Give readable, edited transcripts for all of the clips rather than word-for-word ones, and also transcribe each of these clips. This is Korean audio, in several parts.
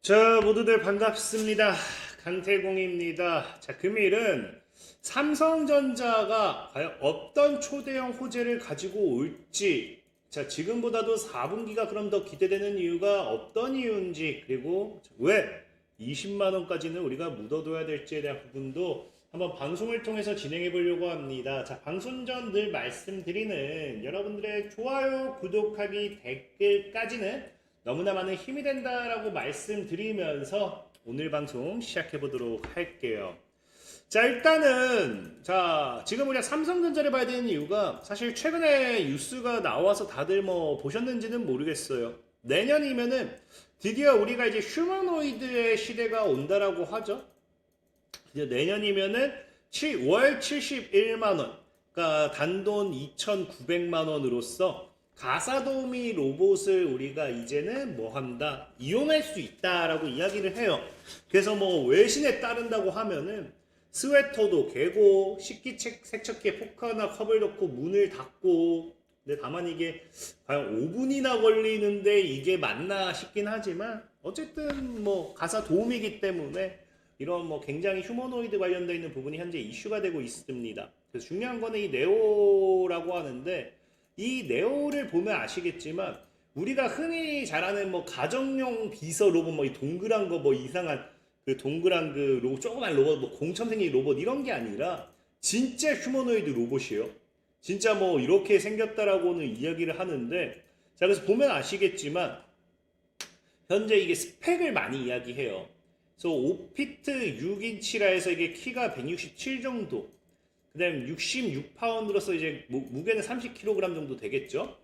자, 모두들 반갑습니다. 강태공입니다. 자, 금일은 삼성전자가 과연 어떤 초대형 호재를 가지고 올지, 자, 지금보다도 4분기가 그럼 더 기대되는 이유가 어떤 이유인지, 그리고 왜 20만 원까지는 우리가 묻어둬야 될지에 대한 부분도 한번 방송을 통해서 진행해 보려고 합니다. 자, 방송 전 늘 말씀드리는 여러분들의 좋아요, 구독하기, 댓글까지는 너무나 많은 힘이 된다라고 말씀드리면서 오늘 방송 시작해 보도록 할게요. 자, 일단은 지금 우리가 삼성전자를 봐야 되는 이유가 사실 최근에 뉴스가 나와서 다들 뭐 보셨는지는 모르겠어요. 내년이면은 드디어 우리가 이제 휴머노이드의 시대가 온다라고 하죠. 이제 내년이면은 월 71만 원, 그러니까 단돈 2,900만 원으로서 가사도우미 로봇을 우리가 이제는 뭐 한다? 이용할 수 있다라고 이야기를 해요. 그래서 뭐 외신에 따른다고 하면은 스웨터도 개고 식기 세척기에 포크나 컵을 넣고 문을 닫고, 근데 다만 이게 과연 5분이나 걸리는데 이게 맞나 싶긴 하지만 어쨌든 뭐 가사 도우미이기 때문에 이런 뭐 굉장히 휴머노이드 관련되어 있는 부분이 현재 이슈가 되고 있습니다. 그래서 중요한 거는 이 네오라고 하는데, 이 네오를 보면 아시겠지만 우리가 흔히 잘 아는 뭐 가정용 비서 로봇, 뭐 이 동그란 거, 뭐 이상한 그 동그란 그 로봇, 조그만 로봇, 뭐 공처럼 생긴 로봇, 이런 게 아니라 진짜 휴머노이드 로봇이에요. 진짜 뭐 이렇게 생겼다라고는 이야기를 하는데, 자, 그래서 보면 아시겠지만 현재 이게 스펙을 많이 이야기해요. 그래서 5피트 6인치라 해서 이게 키가 167 정도, 그 다음에 66파운드로서 이제 무게는 30kg 정도 되겠죠.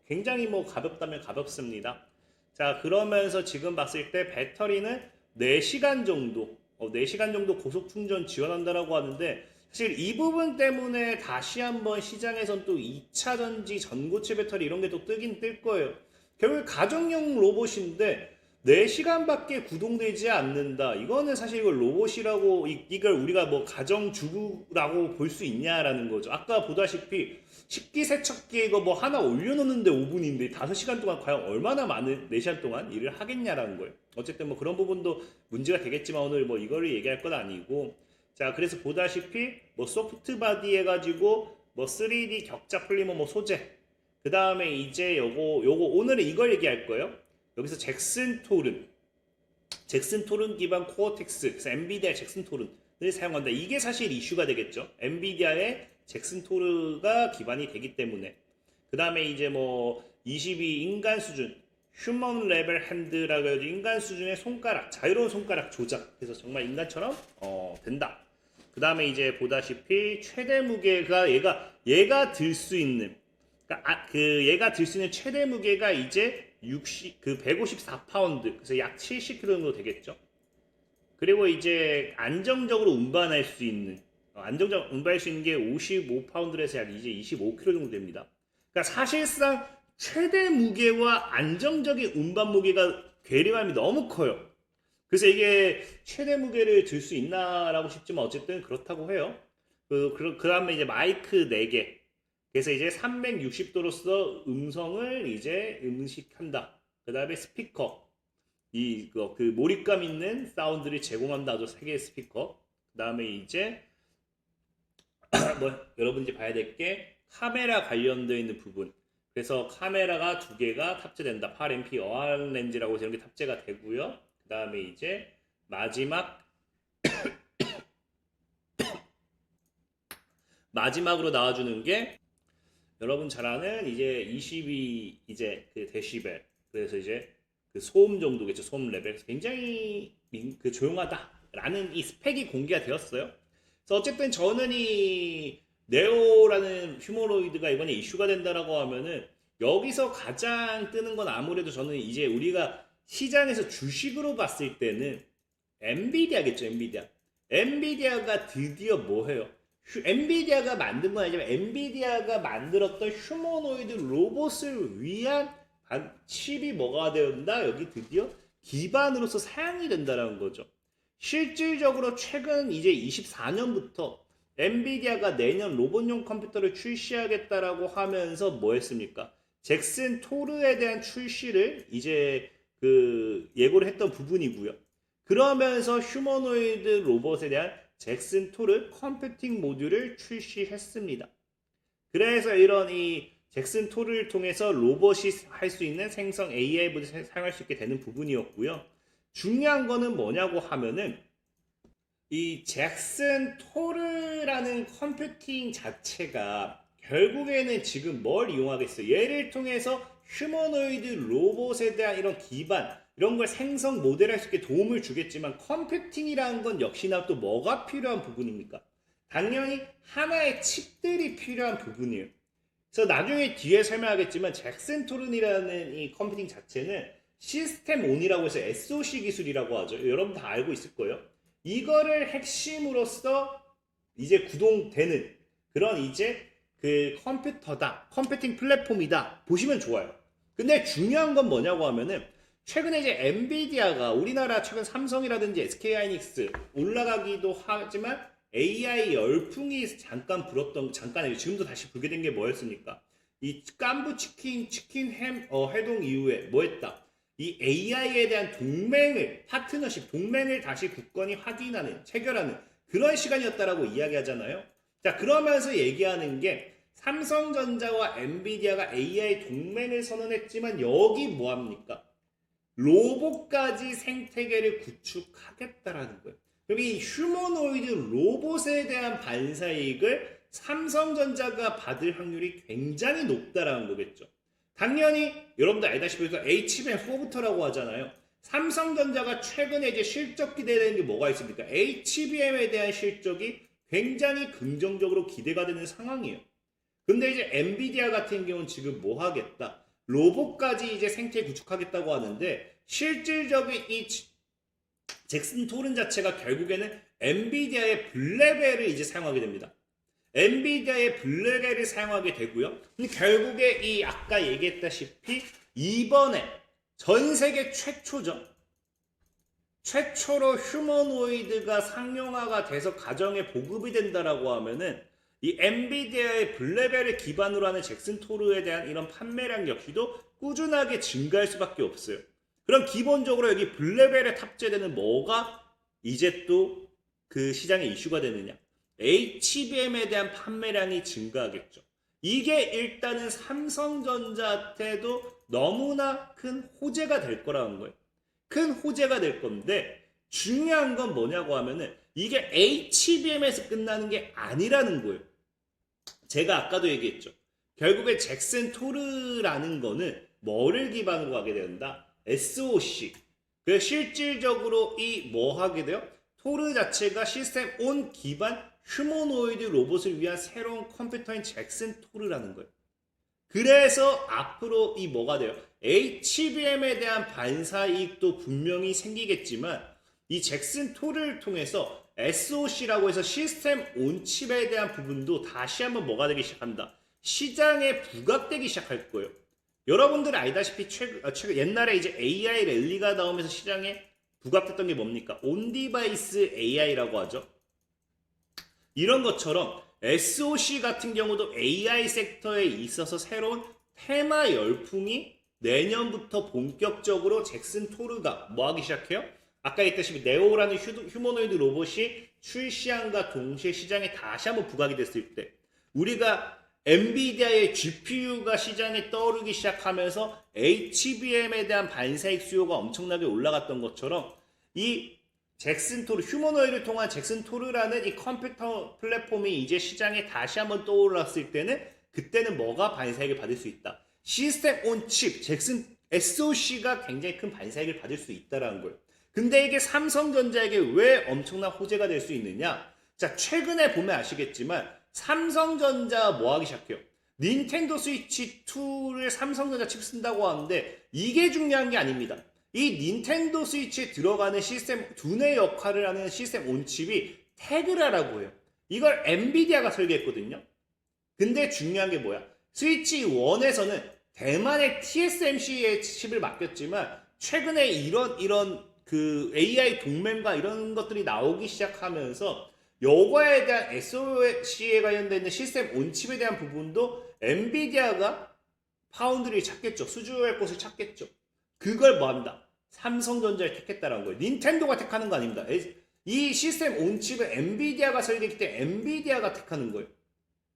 굉장히 뭐 가볍다면 가볍습니다. 자, 그러면서 지금 봤을 때 배터리는 4시간 정도, 4시간 정도 고속 충전 지원한다라고 하는데, 사실 이 부분 때문에 다시 한번 시장에선 또 2차 전지 전고체 배터리 이런 게 또 뜨긴 뜰 거예요. 결국 가정용 로봇인데 4시간밖에 구동되지 않는다. 이거는 사실 이걸 로봇이라고, 이걸 우리가 뭐 가정주부라고 볼 수 있냐라는 거죠. 아까 보다시피 식기세척기 이거 뭐 하나 올려놓는데 5분인데 5시간 동안 과연 얼마나 많은 4시간 동안 일을 하겠냐라는 거예요. 어쨌든 뭐 그런 부분도 문제가 되겠지만 오늘 뭐 이거를 얘기할 건 아니고, 자, 그래서 보다시피 뭐 소프트 바디 해가지고 뭐 3D 격자 플리머 뭐 소재, 그 다음에 이제 요거 오늘은 이걸 얘기할 거예요. 여기서 잭슨 토른 기반 코어텍스, 그래서 엔비디아 잭슨 토른을 사용한다. 이게 사실 이슈가 되겠죠. 엔비디아의 잭슨 토르가 기반이 되기 때문에. 그 다음에 이제 뭐 22 인간 수준, 휴먼 레벨 핸드라고 해서 인간 수준의 손가락, 자유로운 손가락 조작. 그래서 정말 인간처럼 된다. 그 다음에 이제 보다시피 최대 무게가 얘가 들 수 있는, 그러니까 얘가 들 수 있는 최대 무게가 이제 154파운드, 그래서 약 70kg 정도 되겠죠. 그리고 이제 안정적으로 운반할 수 있는, 안정적으로 운반할 수 있는 게 55파운드에서 약 이제 25kg 정도 됩니다. 그러니까 사실상 최대 무게와 안정적인 운반 무게가 괴리감이 너무 커요. 그래서 이게 최대 무게를 들 수 있나라고 싶지만 어쨌든 그렇다고 해요. 그 다음에 이제 마이크 4개. 그래서 이제 360도로서 음성을 이제 음식한다. 그 다음에 스피커. 그 몰입감 있는 사운드를 제공한다. 아주 3개의 스피커. 그 다음에 이제 뭐 여러분들이 봐야 될 게 카메라 관련되어 있는 부분. 그래서 카메라가 2개가 탑재된다. 8MP 어안 렌즈라고 해서 이런 게 탑재가 되고요. 그 다음에 이제 마지막으로 나와주는 게 여러분 잘 아는 이제 22 이제 그 데시벨, 그래서 이제 그 소음 정도겠죠. 소음 레벨. 굉장히 조용하다라는 이 스펙이 공개가 되었어요. 그래서 어쨌든 저는 이 네오라는 휴머노이드가 이번에 이슈가 된다라고 하면은 여기서 가장 뜨는 건 아무래도 저는 이제 우리가 시장에서 주식으로 봤을 때는 엔비디아겠죠. 엔비디아가 드디어 뭐 해요? 엔비디아가 만든 건 아니지만 엔비디아가 만들었던 휴머노이드 로봇을 위한 칩이 뭐가 된다? 여기 드디어 기반으로서 사용이 된다는 거죠. 실질적으로 최근 이제 24년부터 엔비디아가 내년 로봇용 컴퓨터를 출시하겠다라고 하면서 뭐 했습니까? 잭슨 토르에 대한 출시를 이제 예고를 했던 부분이고요. 그러면서 휴머노이드 로봇에 대한 잭슨 토르 컴퓨팅 모듈을 출시했습니다. 그래서 이런 이 잭슨 토르를 통해서 로봇이 할 수 있는 생성 AI 모듈을 사용할 수 있게 되는 부분이었고요. 중요한 거는 뭐냐고 하면은 이 잭슨 토르라는 컴퓨팅 자체가 결국에는 지금 뭘 이용하겠어요? 얘를 통해서 휴머노이드 로봇에 대한 이런 기반, 이런 걸 생성 모델할 수 있게 도움을 주겠지만 컴퓨팅이라는 건 역시나 또 뭐가 필요한 부분입니까? 당연히 하나의 칩들이 필요한 부분이에요. 그래서 나중에 뒤에 설명하겠지만 잭슨 토른이라는 이 컴퓨팅 자체는 시스템 온이라고 해서 SoC 기술이라고 하죠. 여러분 다 알고 있을 거예요. 이거를 핵심으로써 이제 구동되는 그런 이제 그 컴퓨터다, 컴퓨팅 플랫폼이다 보시면 좋아요. 근데 중요한 건 뭐냐고 하면은 최근에 이제 엔비디아가 우리나라 최근 삼성이라든지 SK하이닉스 올라가기도 하지만 AI 열풍이 잠깐 불었던 잠깐 지금도 다시 불게 된 게 뭐였습니까? 이 깐부 치킨 해동 이후에 뭐했다? 이 AI에 대한 파트너십 동맹을 다시 굳건히 확인하는 체결하는 그런 시간이었다라고 이야기하잖아요. 자, 그러면서 얘기하는 게 삼성전자와 엔비디아가 AI 동맹을 선언했지만 여기 뭐합니까? 로봇까지 생태계를 구축하겠다라는 거예요. 여기 휴머노이드 로봇에 대한 반사이익을 삼성전자가 받을 확률이 굉장히 높다라는 거겠죠. 당연히 여러분들 알다시피 HBM4부터라고 하잖아요. 삼성전자가 최근에 이제 실적 기대되는 게 뭐가 있습니까? HBM에 대한 실적이 굉장히 긍정적으로 기대가 되는 상황이에요. 근데 이제 엔비디아 같은 경우는 지금 뭐 하겠다? 로봇까지 이제 생태 구축하겠다고 하는데 실질적인 이 잭슨 토른 자체가 결국에는 엔비디아의 블랙벨을 이제 사용하게 됩니다. 엔비디아의 블랙벨을 사용하게 되고요. 결국에 이 아까 얘기했다시피 이번에 전 세계 최초죠. 최초로 휴머노이드가 상용화가 돼서 가정에 보급이 된다라고 하면은 이 엔비디아의 블랙벨을 기반으로 하는 잭슨 토르에 대한 이런 판매량 역시도 꾸준하게 증가할 수밖에 없어요. 그럼 기본적으로 여기 블랙벨에 탑재되는 뭐가 이제 또 그 시장에 이슈가 되느냐? HBM에 대한 판매량이 증가하겠죠. 이게 일단은 삼성전자한테도 너무나 큰 호재가 될 거라는 거예요. 큰 호재가 될 건데 중요한 건 뭐냐고 하면은 이게 HBM에서 끝나는 게 아니라는 거예요. 제가 아까도 얘기했죠. 결국에 잭슨 토르라는 거는 뭐를 기반으로 하게 된다? SoC. 그래서 실질적으로 이 뭐 하게 돼요? 토르 자체가 시스템 온 기반 휴머노이드 로봇을 위한 새로운 컴퓨터인 잭슨 토르라는 거예요. 그래서 앞으로 이 뭐가 돼요? HBM에 대한 반사 이익도 분명히 생기겠지만 이 잭슨 토르를 통해서 SoC라고 해서 시스템 온 칩에 대한 부분도 다시 한번 뭐가 되기 시작한다. 시장에 부각되기 시작할 거예요. 여러분들 알다시피 최근 옛날에 이제 AI 랠리가 나오면서 시장에 부각됐던 게 뭡니까? 온디바이스 AI라고 하죠. 이런 것처럼 SoC 같은 경우도 AI 섹터에 있어서 새로운 테마 열풍이 내년부터 본격적으로 잭슨 토르가 뭐 하기 시작해요? 아까 얘기했다시피 네오라는 휴머노이드 로봇이 출시함과 동시에 시장에 다시 한번 부각이 됐을 때 우리가 엔비디아의 GPU가 시장에 떠오르기 시작하면서 HBM에 대한 반사익 수요가 엄청나게 올라갔던 것처럼 이 잭슨 토르, 휴머노이드를 통한 잭슨 토르라는 이 컴퓨터 플랫폼이 이제 시장에 다시 한번 떠올랐을 때는 그때는 뭐가 반사익을 받을 수 있다. 시스템 온 칩, 잭슨 SoC가 굉장히 큰 반사익을 받을 수 있다는 거예요. 근데 이게 삼성전자에게 왜 엄청난 호재가 될 수 있느냐? 자, 최근에 보면 아시겠지만 삼성전자 뭐 하기 시작해요? 닌텐도 스위치 2를 삼성전자 칩 쓴다고 하는데 이게 중요한 게 아닙니다. 이 닌텐도 스위치에 들어가는 시스템 두뇌 역할을 하는 시스템 온칩이 테그라라고 해요. 이걸 엔비디아가 설계했거든요. 근데 중요한 게 뭐야? 스위치 1에서는 대만의 TSMC의 칩을 맡겼지만 최근에 이런 그 AI 동맹과 이런 것들이 나오기 시작하면서 요거에 대한 SoC에 관련된 시스템 온칩에 대한 부분도 엔비디아가 파운드를 찾겠죠. 수주할 곳을 찾겠죠. 그걸 뭐 합니다? 삼성전자를 택했다는 거예요. 닌텐도가 택하는 거 아닙니다. 이 시스템 온칩은 엔비디아가 설계했기 때문에 엔비디아가 택하는 거예요.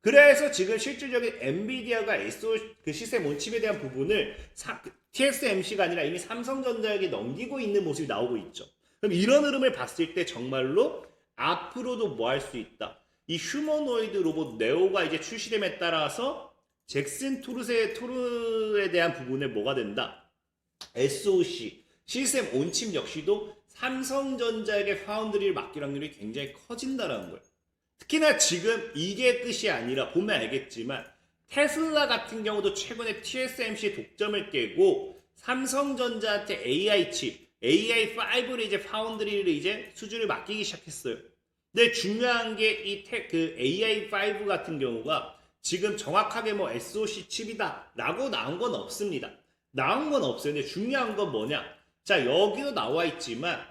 그래서 지금 실질적인 엔비디아가 그 시스템 온칩에 대한 부분을 TSMC가 아니라 이미 삼성전자에게 넘기고 있는 모습이 나오고 있죠. 그럼 이런 흐름을 봤을 때 정말로 앞으로도 뭐 할 수 있다. 이 휴머노이드 로봇 네오가 이제 출시됨에 따라서 잭슨 토르에 대한 부분에 뭐가 된다. SoC, 시스템 온칩 역시도 삼성전자에게 파운드리를 맡길 확률이 굉장히 커진다는 거예요. 특히나 지금 이게 끝이 아니라 보면 알겠지만 테슬라 같은 경우도 최근에 TSMC의 독점을 깨고 삼성전자한테 AI 칩, AI5를 이제 파운드리를 이제 수주를 맡기기 시작했어요. 근데 중요한 게 이 AI5 같은 경우가 지금 정확하게 뭐 SoC 칩이다 라고 나온 건 없습니다. 나온 건 없어요. 근데 중요한 건 뭐냐? 자, 여기도 나와 있지만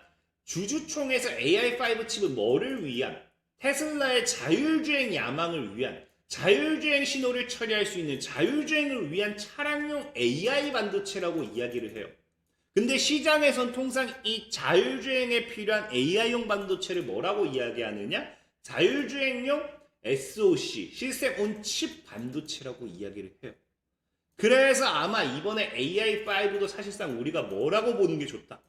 주주총회에서 AI5 칩은 뭐를 위한? 테슬라의 자율주행 야망을 위한, 자율주행 신호를 처리할 수 있는 자율주행을 위한 차량용 AI 반도체라고 이야기를 해요. 근데 시장에선 통상 이 자율주행에 필요한 AI용 반도체를 뭐라고 이야기하느냐? 자율주행용 SoC, 시스템 온 칩 반도체라고 이야기를 해요. 그래서 아마 이번에 AI5도 사실상 우리가 뭐라고 보는 게 좋다?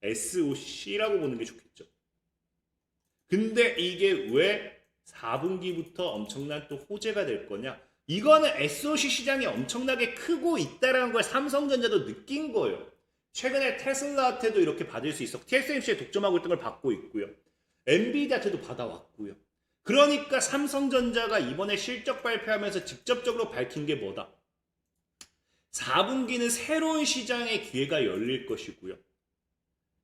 SoC라고 보는 게 좋겠죠. 근데 이게 왜 4분기부터 엄청난 또 호재가 될 거냐? 이거는 SoC 시장이 엄청나게 크고 있다는 걸 삼성전자도 느낀 거예요. 최근에 테슬라한테도 이렇게 받을 수 있어. TSMC에 독점하고 있던 걸 받고 있고요. 엔비디아한테도 받아왔고요. 그러니까 삼성전자가 이번에 실적 발표하면서 직접적으로 밝힌 게 뭐다? 4분기는 새로운 시장의 기회가 열릴 것이고요.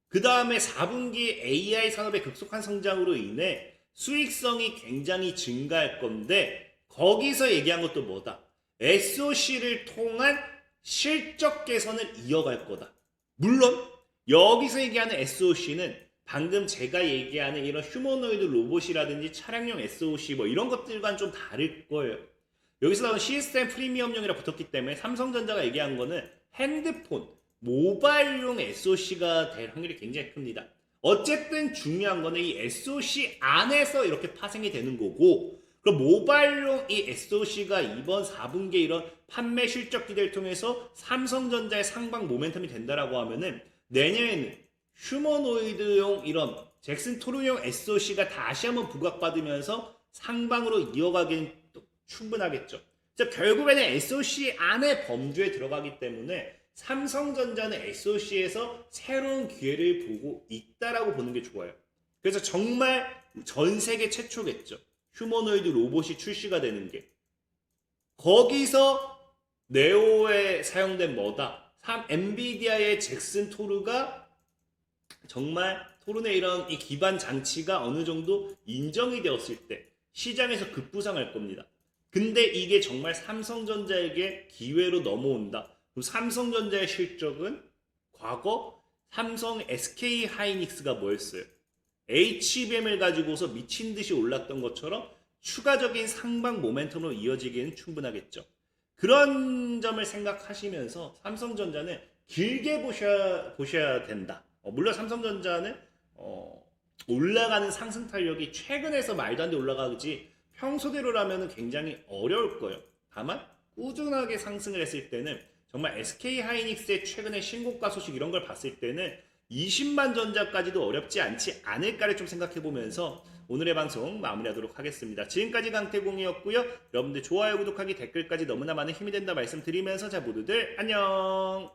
그 다음에 4분기 AI 산업의 급속한 성장으로 인해 수익성이 굉장히 증가할 건데 거기서 얘기한 것도 뭐다? SoC를 통한 실적 개선을 이어갈 거다. 물론 여기서 얘기하는 SoC는 방금 제가 얘기하는 이런 휴머노이드 로봇이라든지 차량용 SoC 뭐 이런 것들과는 좀 다를 거예요. 여기서 나온 시스템 프리미엄용이라 붙었기 때문에 삼성전자가 얘기한 거는 핸드폰, 모바일용 SoC가 될 확률이 굉장히 큽니다. 어쨌든 중요한 거는 이 SoC 안에서 이렇게 파생이 되는 거고, 그럼 모바일용 이 SoC가 이번 4분기에 이런 판매 실적 기대를 통해서 삼성전자의 상방 모멘텀이 된다라고 하면은 내년에는 휴머노이드용 이런 잭슨 토르용 SoC가 다시 한번 부각받으면서 상방으로 이어가기는 또 충분하겠죠. 자, 결국에는 SoC 안에 범주에 들어가기 때문에 삼성전자는 SoC에서 새로운 기회를 보고 있다라고 보는 게 좋아요. 그래서 정말 전 세계 최초겠죠. 휴머노이드 로봇이 출시가 되는 게. 거기서 네오에 사용된 뭐다? 엔비디아의 잭슨 토르가 정말 토른의 이런 이 기반 장치가 어느 정도 인정이 되었을 때 시장에서 급부상할 겁니다. 근데 이게 정말 삼성전자에게 기회로 넘어온다. 그럼 삼성전자의 실적은 과거 삼성 SK 하이닉스가 뭐였어요? HBM을 가지고서 미친 듯이 올랐던 것처럼 추가적인 상방 모멘텀으로 이어지기는 충분하겠죠. 그런 점을 생각하시면서 삼성전자는 길게 보셔야 된다. 물론 삼성전자는 올라가는 상승 탄력이 최근에서 말도 안 돼 올라가지 평소대로라면 굉장히 어려울 거예요. 다만 꾸준하게 상승을 했을 때는 정말 SK 하이닉스의 최근의 신고가 소식 이런 걸 봤을 때는 20만 전자까지도 어렵지 않지 않을까를 좀 생각해 보면서 오늘의 방송 마무리하도록 하겠습니다. 지금까지 강태공이었고요. 여러분들 좋아요, 구독하기, 댓글까지 너무나 많은 힘이 된다 말씀드리면서 자 모두들 안녕.